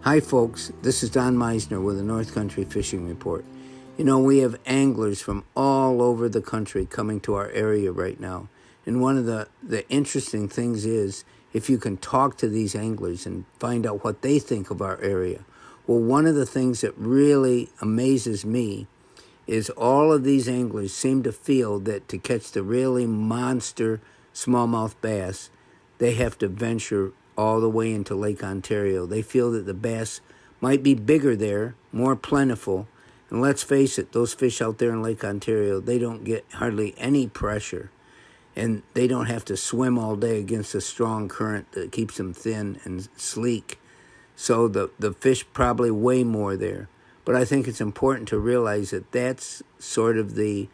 Hi folks, this is Don Meissner with the North Country Fishing Report. You know, we have anglers from all over the country coming to our area right now. And one of the interesting things is if you can talk to these anglers and find out what they think of our area. Well, one of the things that really amazes me is all of these anglers seem to feel that to catch the really monster smallmouth bass, they have to venture all the way into Lake Ontario. They feel that the bass might be bigger there, more plentiful. And let's face it, those fish out there in Lake Ontario, they don't get hardly any pressure. And they don't have to swim all day against a strong current that keeps them thin and sleek. So the fish probably weigh more there. But I think it's important to realize that that's sort of the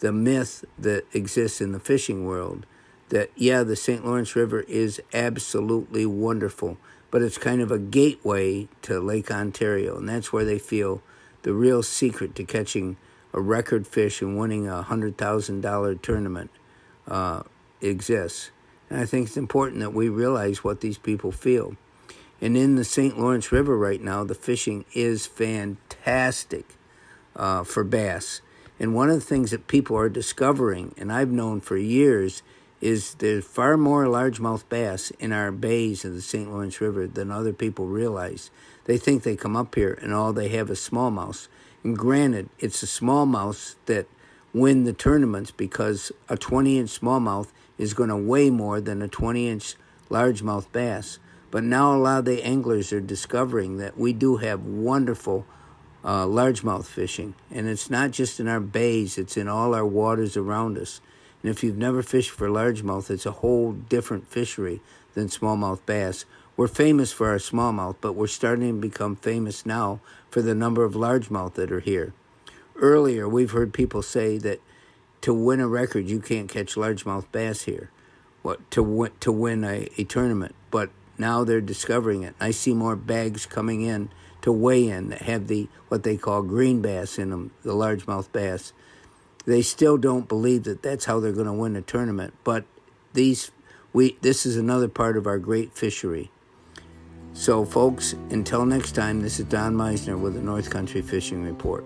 myth that exists in the fishing world. That, yeah, the St. Lawrence River is absolutely wonderful, but it's kind of a gateway to Lake Ontario, and that's where they feel the real secret to catching a record fish and winning a $100,000 tournament exists. And I think it's important that we realize what these people feel. And in the St. Lawrence River right now, the fishing is fantastic for bass. And one of the things that people are discovering, and I've known for years, is there's far more largemouth bass in our bays of the St. Lawrence River than other people realize. They think they come up here and all they have is smallmouths. And granted, it's the smallmouths that win the tournaments because a 20-inch smallmouth is going to weigh more than a 20-inch largemouth bass. But now a lot of the anglers are discovering that we do have wonderful largemouth fishing. And it's not just in our bays, it's in all our waters around us. And if you've never fished for largemouth, it's a whole different fishery than smallmouth bass. We're famous for our smallmouth, but we're starting to become famous now for the number of largemouth that are here. Earlier, we've heard people say that to win a record, you can't catch largemouth bass here, to win a tournament. But now they're discovering it. I see more bags coming in to weigh in that have what they call green bass in them, the largemouth bass. They still don't believe that that's how they're going to win a tournament. But this is another part of our great fishery. So, folks, until next time, this is Don Meissner with the North Country Fishing Report.